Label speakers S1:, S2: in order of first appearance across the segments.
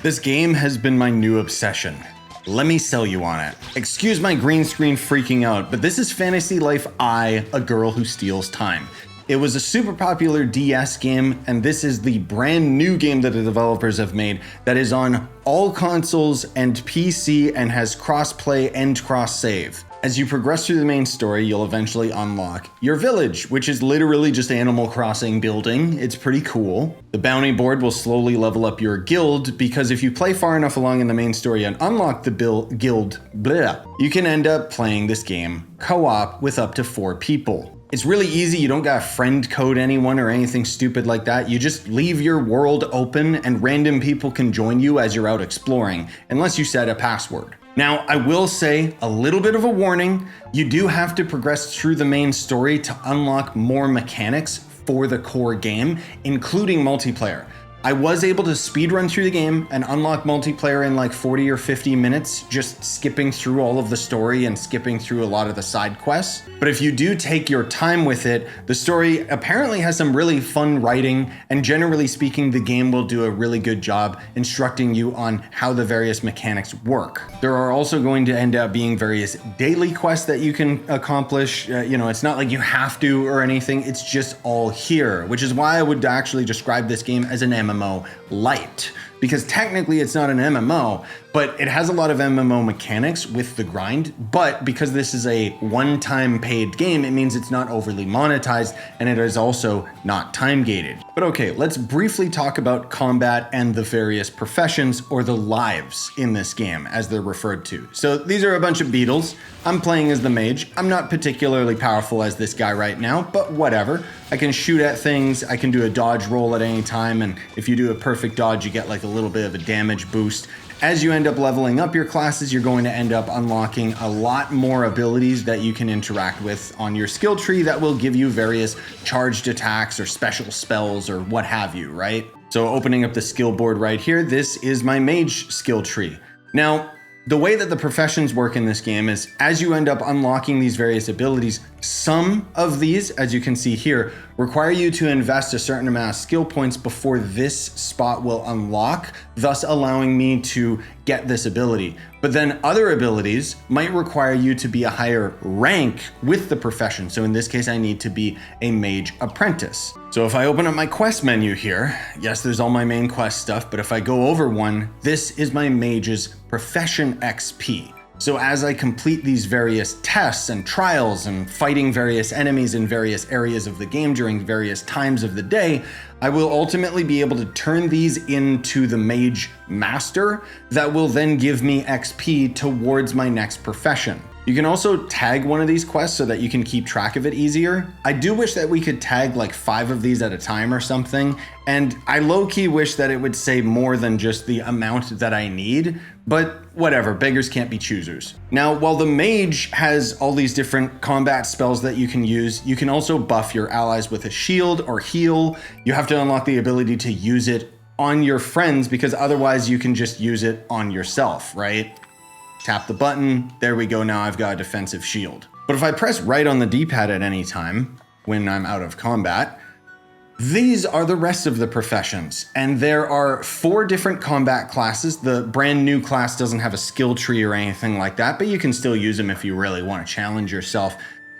S1: This game has been my new obsession. Let me sell you on it. Excuse my green screen freaking out, but this is Fantasy Life I, A Girl Who Steals Time. It was a super popular DS game, and this is the brand new game that the developers have made that is on all consoles and PC and has cross-play and cross-save. As you progress through the main story, you'll eventually unlock your village, which is literally just Animal Crossing building. It's pretty cool. The bounty board will slowly level up your guild, because if you play far enough along in the main story and unlock the guild, you can end up playing this game co-op with up to 4 people. It's really easy. You don't gotta friend code anyone or anything stupid like that. You just leave your world open and random people can join you as you're out exploring, unless you set a password. Now, I will say a little bit of a warning. You do have to progress through the main story to unlock more mechanics for the core game, including multiplayer. I was able to speedrun through the game and unlock multiplayer in like 40 or 50 minutes, just skipping through all of the story and skipping through a lot of the side quests. But if you do take your time with it, the story apparently has some really fun writing, and generally speaking, the game will do a really good job instructing you on how the various mechanics work. There are also going to end up being various daily quests that you can accomplish. It's not like you have to or anything, it's just all here, which is why I would actually describe this game as an MMO Lite, because technically it's not an MMO, but it has a lot of MMO mechanics with the grind. But because this is a one-time paid game, it means it's not overly monetized, and it is also not time gated. But okay, let's briefly talk about combat and the various professions, or the lives in this game as they're referred to. So these are a bunch of beetles. I'm playing as the mage. I'm not particularly powerful as this guy right now, but whatever. I can shoot at things, I can do a dodge roll at any time, and if you do a perfect dodge, you get like a little bit of a damage boost. As you end up leveling up your classes, you're going to end up unlocking a lot more abilities that you can interact with on your skill tree that will give you various charged attacks or special spells or what have you, right? So opening up the skill board right here, this is my mage skill tree. Now, the way that the professions work in this game is as you end up unlocking these various abilities, some of these, as you can see here, require you to invest a certain amount of skill points before this spot will unlock, thus allowing me to get this ability. But then other abilities might require you to be a higher rank with the profession. So in this case, I need to be a mage apprentice. So if I open up my quest menu here, yes, there's all my main quest stuff, but if I go over one, this is my mage's profession XP. So as I complete these various tests and trials and fighting various enemies in various areas of the game during various times of the day, I will ultimately be able to turn these into the Mage Master that will then give me XP towards my next profession. You can also tag one of these quests so that you can keep track of it easier. I do wish that we could tag like 5 of these at a time or something, and I low-key wish that it would say more than just the amount that I need, but whatever, beggars can't be choosers. Now, while the mage has all these different combat spells that you can also buff your allies with a shield or heal. You have to unlock the ability to use it on your friends, because otherwise you can just use it on yourself, right? Tap the button, there we go, now I've got a defensive shield. But if I press right on the D-pad at any time when I'm out of combat, these are the rest of the professions, and there are 4 different combat classes. The brand new class doesn't have a skill tree or anything like that, but you can still use them if you really want to challenge yourself.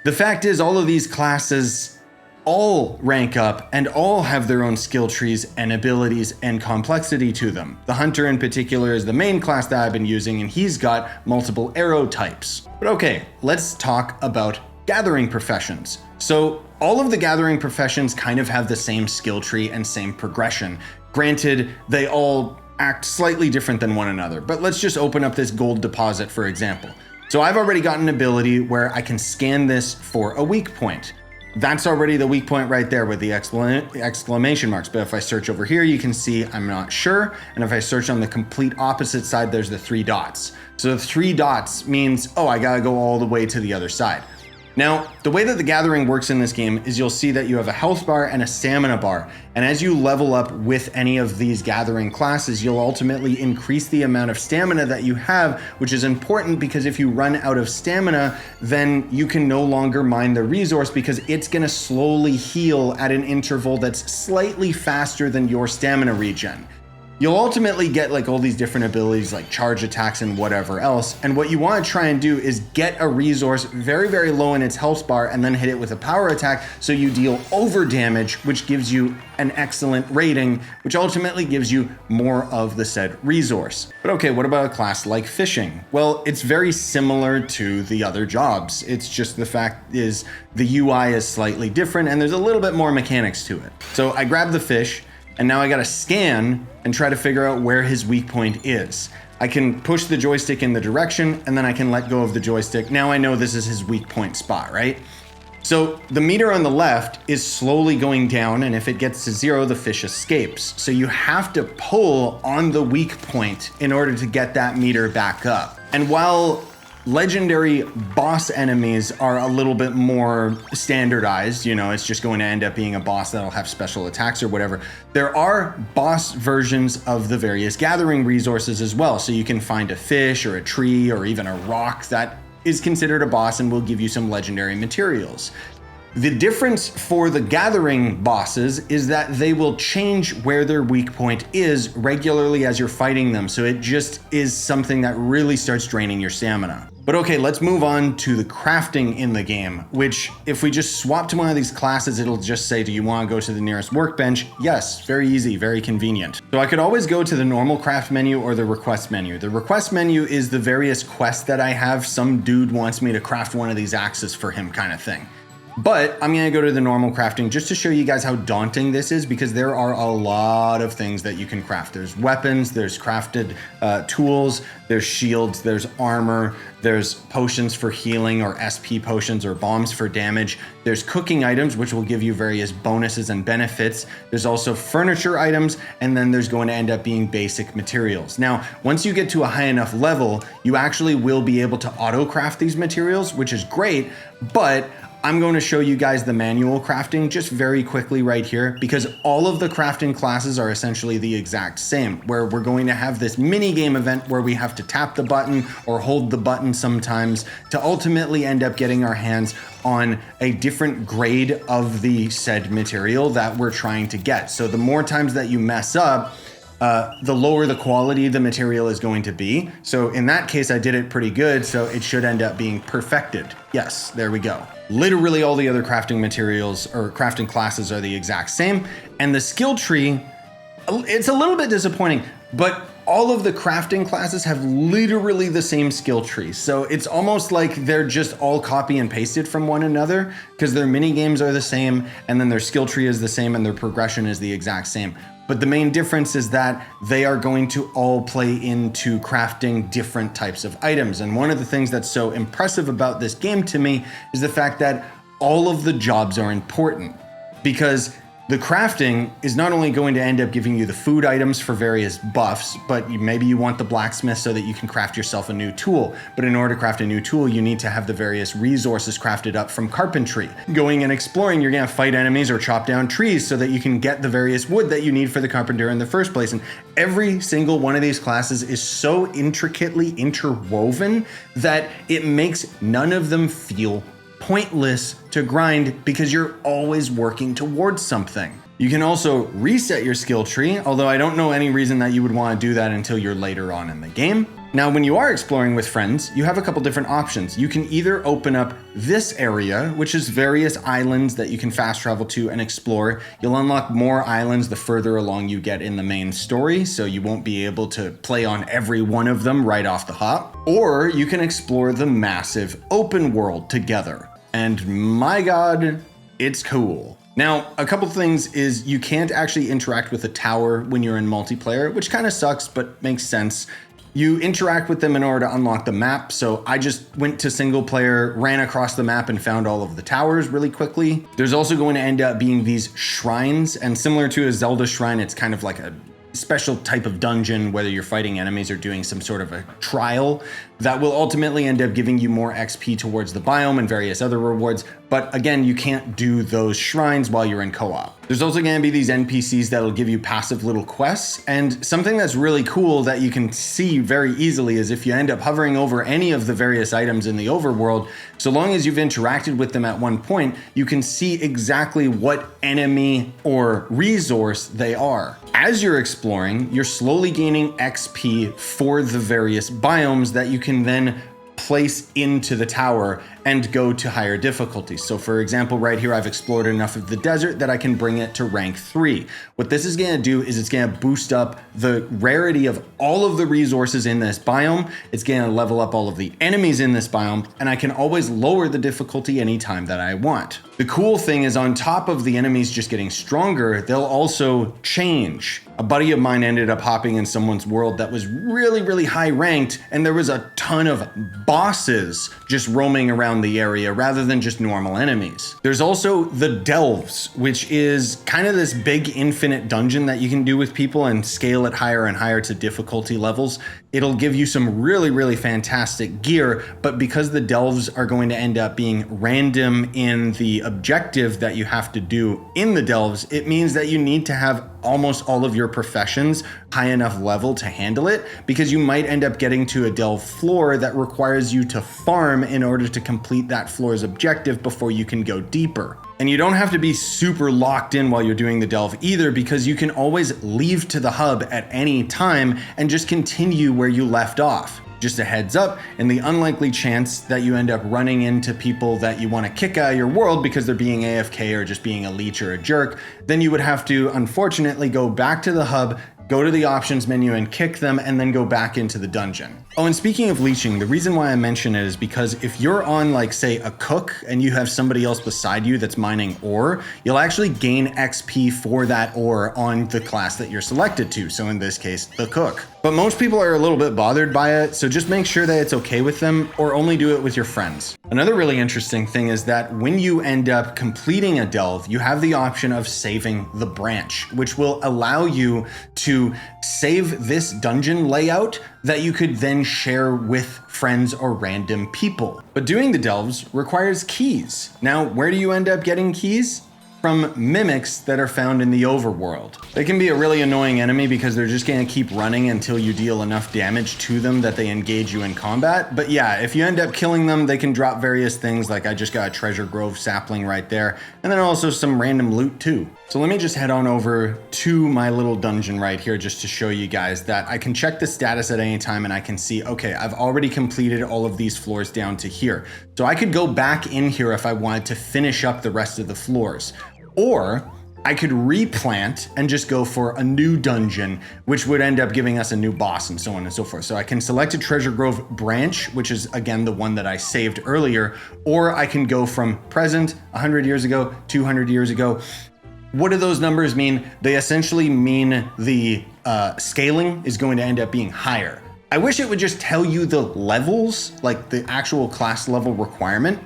S1: The fact is, all of these classes all rank up and all have their own skill trees and abilities and complexity to them. The hunter in particular is the main class that I've been using, and he's got multiple arrow types. But okay, let's talk about gathering professions. So all of the gathering professions kind of have the same skill tree and same progression. Granted, they all act slightly different than one another, but let's just open up this gold deposit, for example. So I've already got an ability where I can scan this for a weak point. That's already the weak point right there with the exclamation marks. But if I search over here, you can see I'm not sure. And if I search on the complete opposite side, there's the 3 dots. So the 3 dots means, oh, I gotta go all the way to the other side. Now, the way that the gathering works in this game is you'll see that you have a health bar and a stamina bar. And as you level up with any of these gathering classes, you'll ultimately increase the amount of stamina that you have, which is important because if you run out of stamina, then you can no longer mine the resource because it's gonna slowly heal at an interval that's slightly faster than your stamina regen. You'll ultimately get like all these different abilities like charge attacks and whatever else. And what you want to try and do is get a resource very, very low in its health bar and then hit it with a power attack so you deal over damage, which gives you an excellent rating, which ultimately gives you more of the said resource. But okay, what about a class like fishing? Well, it's very similar to the other jobs. It's just the fact is the UI is slightly different and there's a little bit more mechanics to it. So I grab the fish, and now I gotta scan and try to figure out where his weak point is. I can push the joystick in the direction and then I can let go of the joystick. Now I know this is his weak point spot, right? So the meter on the left is slowly going down, and if it gets to 0, the fish escapes. So you have to pull on the weak point in order to get that meter back up. And while legendary boss enemies are a little bit more standardized, you know, it's just going to end up being a boss that'll have special attacks or whatever. There are boss versions of the various gathering resources as well. So you can find a fish or a tree or even a rock that is considered a boss and will give you some legendary materials. The difference for the gathering bosses is that they will change where their weak point is regularly as you're fighting them. So it just is something that really starts draining your stamina. But okay, let's move on to the crafting in the game, which if we just swap to one of these classes, it'll just say, do you want to go to the nearest workbench? Yes, very easy, very convenient. So I could always go to the normal craft menu or the request menu. The request menu is the various quests that I have. Some dude wants me to craft one of these axes for him kind of thing. But I'm gonna go to the normal crafting just to show you guys how daunting this is, because there are a lot of things that you can craft. There's weapons, there's crafted tools, there's shields, there's armor, there's potions for healing or SP potions or bombs for damage. There's cooking items, which will give you various bonuses and benefits. There's also furniture items, and then there's going to end up being basic materials. Now, once you get to a high enough level, you actually will be able to auto craft these materials, which is great, but I'm going to show you guys the manual crafting just very quickly right here, because all of the crafting classes are essentially the exact same, where we're going to have this mini game event where we have to tap the button or hold the button sometimes to ultimately end up getting our hands on a different grade of the said material that we're trying to get. So the more times that you mess up, the lower the quality the material is going to be. So in that case, I did it pretty good, so it should end up being perfected. Yes, there we go. Literally all the other crafting materials or crafting classes are the exact same. And the skill tree, it's a little bit disappointing, but all of the crafting classes have literally the same skill tree. So it's almost like they're just all copy and pasted from one another, because their mini games are the same, and then their skill tree is the same, and their progression is the exact same. But the main difference is that they are going to all play into crafting different types of items. And one of the things that's so impressive about this game to me is the fact that all of the jobs are important, because the crafting is not only going to end up giving you the food items for various buffs, but maybe you want the blacksmith so that you can craft yourself a new tool. But in order to craft a new tool, you need to have the various resources crafted up from carpentry. Going and exploring, you're gonna fight enemies or chop down trees so that you can get the various wood that you need for the carpenter in the first place. And every single one of these classes is so intricately interwoven that it makes none of them feel pointless to grind, because you're always working towards something. You can also reset your skill tree, although I don't know any reason that you would want to do that until you're later on in the game. Now, when you are exploring with friends, you have a couple different options. You can either open up this area, which is various islands that you can fast travel to and explore. You'll unlock more islands the further along you get in the main story, so you won't be able to play on every one of them right off the hop. Or you can explore the massive open world together. And my God, it's cool. Now, a couple things is you can't actually interact with a tower when you're in multiplayer, which kind of sucks, but makes sense. You interact with them in order to unlock the map. So I just went to single player, ran across the map and found all of the towers really quickly. There's also going to end up being these shrines, and similar to a Zelda shrine, it's kind of like a special type of dungeon, whether you're fighting enemies or doing some sort of a trial, that will ultimately end up giving you more XP towards the biome and various other rewards. But again, you can't do those shrines while you're in co-op. There's also going to be these NPCs that'll give you passive little quests, and something that's really cool that you can see very easily is if you end up hovering over any of the various items in the overworld, so long as you've interacted with them at one point, you can see exactly what enemy or resource they are. As you're exploring, you're slowly gaining XP for the various biomes that you can then place into the tower and go to higher difficulties. So for example, right here, I've explored enough of the desert that I can bring it to rank 3. What this is going to do is it's going to boost up the rarity of all of the resources in this biome. It's going to level up all of the enemies in this biome, and I can always lower the difficulty anytime that I want. The cool thing is on top of the enemies just getting stronger, they'll also change. A buddy of mine ended up hopping in someone's world that was really high ranked, and there was a ton of bosses just roaming around the area rather than just normal enemies. There's also the delves, which is kind of this big infinite dungeon that you can do with people and scale it higher and higher to difficulty levels. It'll give you some really fantastic gear, but because the delves are going to end up being random in the objective that you have to do in the delves, it means that you need to have almost all of your professions high enough level to handle it, because you might end up getting to a delve floor that requires you to farm in order to complete that floor's objective before you can go deeper. And you don't have to be super locked in while you're doing the delve either, because you can always leave to the hub at any time and just continue where you left off. Just a heads up, in the unlikely chance that you end up running into people that you want to kick out of your world because they're being AFK or just being a leech or a jerk, then you would have to unfortunately go back to the hub, go to the options menu and kick them, and then go back into the dungeon. Oh, and speaking of leeching, the reason why I mention it is because if you're on, like, say, a cook and you have somebody else beside you that's mining ore, you'll actually gain XP for that ore on the class that you're selected to. So in this case, the cook. But most people are a little bit bothered by it, so just make sure that it's okay with them, or only do it with your friends. Another really interesting thing is that when you end up completing a delve, you have the option of saving the branch, which will allow you to save this dungeon layout that you could then share with friends or random people. But doing the delves requires keys. Now, where do you end up getting keys? From mimics that are found in the overworld. They can be a really annoying enemy because they're just gonna keep running until you deal enough damage to them that they engage you in combat. But yeah, if you end up killing them, they can drop various things, like I just got a treasure grove sapling right there, and then also some random loot too. So let me just head on over to my little dungeon right here just to show you guys that I can check the status at any time and I can see, okay, I've already completed all of these floors down to here. So I could go back in here if I wanted to finish up the rest of the floors. Or I could replant and just go for a new dungeon, which would end up giving us a new boss and so on and so forth. So I can select a Treasure Grove branch, which is again the one that I saved earlier, or I can go from present, 100 years ago, 200 years ago. What do those numbers mean? They essentially mean the scaling is going to end up being higher. I wish it would just tell you the levels, like the actual class level requirement.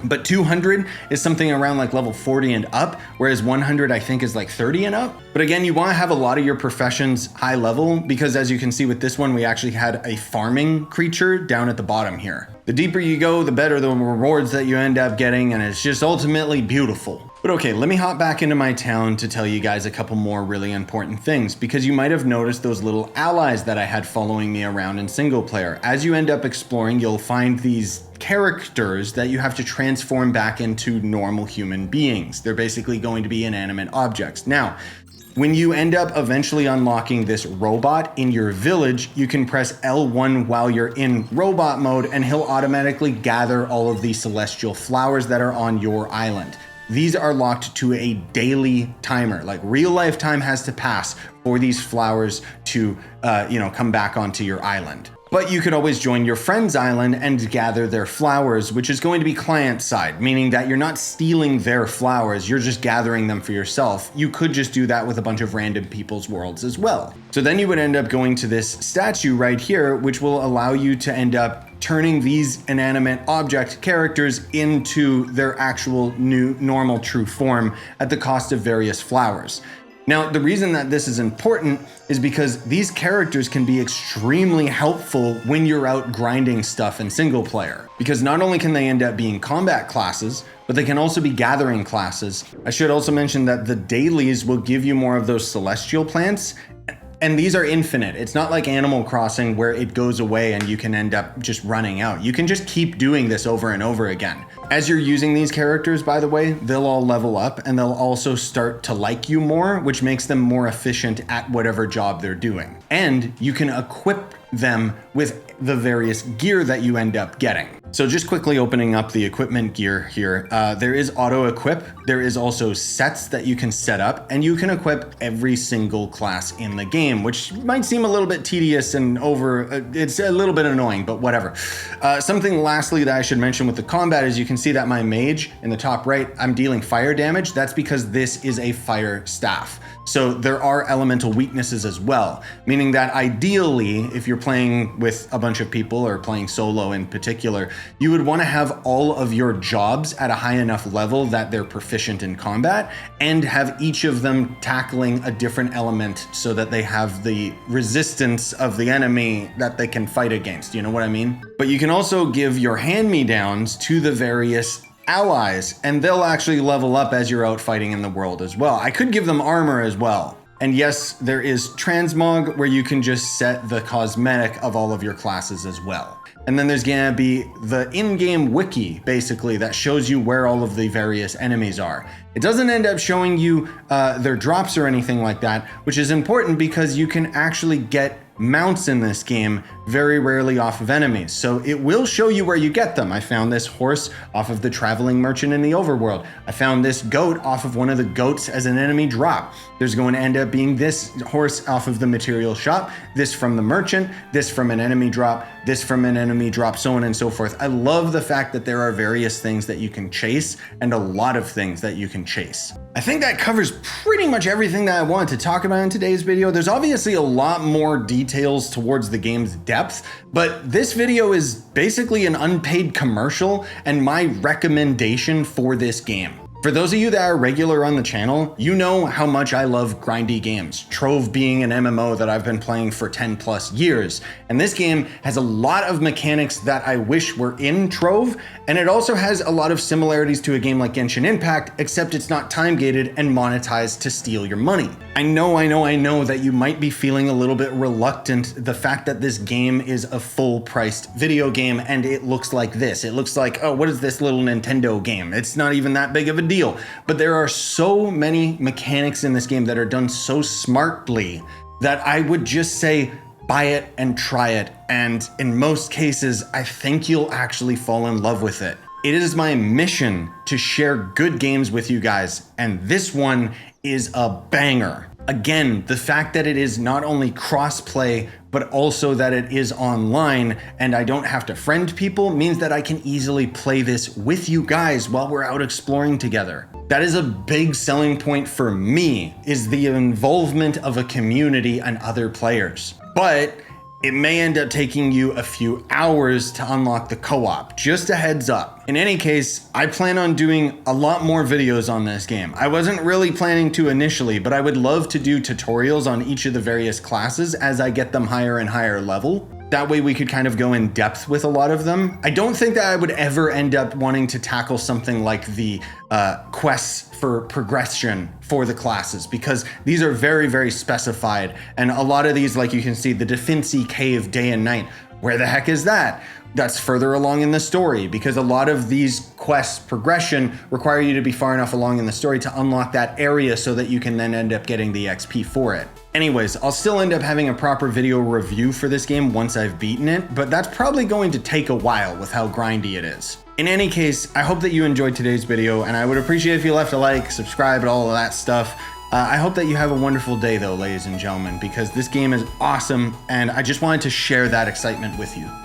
S1: But 200 is something around like level 40 and up, whereas 100 I think is like 30 and up. But again, you want to have a lot of your professions high level, because as you can see with this one, we actually had a farming creature down at the bottom here. The deeper you go, the better the rewards that you end up getting, and it's just ultimately beautiful. But okay, let me hop back into my town to tell you guys a couple more really important things, because you might have noticed those little allies that I had following me around in single player. As you end up exploring, you'll find these characters that you have to transform back into normal human beings. They're basically going to be inanimate objects. Now, when you end up eventually unlocking this robot in your village, you can press L1 while you're in robot mode, and he'll automatically gather all of the celestial flowers that are on your island. These are locked to a daily timer, like real life time has to pass for these flowers to, come back onto your island. But you could always join your friend's island and gather their flowers, which is going to be client side, meaning that you're not stealing their flowers, you're just gathering them for yourself. You could just do that with a bunch of random people's worlds as well. So then you would end up going to this statue right here, which will allow you to end up turning these inanimate object characters into their actual new normal true form at the cost of various flowers. Now, the reason that this is important is because these characters can be extremely helpful when you're out grinding stuff in single player. Because not only can they end up being combat classes, but they can also be gathering classes. I should also mention that the dailies will give you more of those celestial plants, and these are infinite. It's not like Animal Crossing where it goes away and you can end up just running out. You can just keep doing this over and over again. As you're using these characters, by the way, they'll all level up and they'll also start to like you more, which makes them more efficient at whatever job they're doing. And you can equip them with the various gear that you end up getting. So just quickly opening up the equipment gear here, there is auto equip, there is also sets that you can set up, and you can equip every single class in the game, which might seem a little bit tedious and it's a little bit annoying, but whatever. Something lastly that I should mention with the combat is you can see that my mage in the top right, I'm dealing fire damage. That's because this is a fire staff. So there are elemental weaknesses as well, meaning that ideally, if you're playing with a bunch of people or playing solo in particular, you would want to have all of your jobs at a high enough level that they're proficient in combat and have each of them tackling a different element so that they have the resistance of the enemy that they can fight against. You know what I mean? But you can also give your hand-me-downs to the various allies, and they'll actually level up as you're out fighting in the world as well. I could give them armor as well. And yes, there is transmog where you can just set the cosmetic of all of your classes as well. And then there's gonna be the in-game wiki, basically, that shows you where all of the various enemies are. It doesn't end up showing you their drops or anything like that, which is important because you can actually get mounts in this game very rarely off of enemies. So it will show you where you get them. I found this horse off of the traveling merchant in the overworld. I found this goat off of one of the goats as an enemy drop. There's going to end up being this horse off of the material shop, this from the merchant, this from an enemy drop, this from an enemy drop, so on and so forth. I love the fact that there are various things that you can chase and a lot of things that you can chase. I think that covers pretty much everything that I wanted to talk about in today's video. There's obviously a lot more details towards the game's depth, but this video is basically an unpaid commercial and my recommendation for this game. For those of you that are regular on the channel, you know how much I love grindy games, Trove being an MMO that I've been playing for 10 plus years. And this game has a lot of mechanics that I wish were in Trove, and it also has a lot of similarities to a game like Genshin Impact, except it's not time gated and monetized to steal your money. I know that you might be feeling a little bit reluctant, the fact that this game is a full priced video game and it looks like this. It looks like, oh, what is this little Nintendo game? It's not even that big of a deal. But there are so many mechanics in this game that are done so smartly that I would just say buy it and try it. And in most cases, I think you'll actually fall in love with it. It is my mission to share good games with you guys, and this one is a banger. Again, the fact that it is not only cross-play, but also that it is online and I don't have to friend people means that I can easily play this with you guys while we're out exploring together. That is a big selling point for me, is the involvement of a community and other players. But it may end up taking you a few hours to unlock the co-op, just a heads up. In any case, I plan on doing a lot more videos on this game. I wasn't really planning to initially, but I would love to do tutorials on each of the various classes as I get them higher and higher level. That way we could kind of go in depth with a lot of them. I don't think that I would ever end up wanting to tackle something like the quests for progression for the classes, because these are very, very specified. And a lot of these, like you can see, the Defincy Cave day and night, where the heck is that? That's further along in the story, because a lot of these quests progression require you to be far enough along in the story to unlock that area so that you can then end up getting the XP for it. Anyways, I'll still end up having a proper video review for this game once I've beaten it, but that's probably going to take a while with how grindy it is. In any case, I hope that you enjoyed today's video, and I would appreciate if you left a like, subscribe, and all of that stuff. I hope that you have a wonderful day though, ladies and gentlemen, because this game is awesome, and I just wanted to share that excitement with you.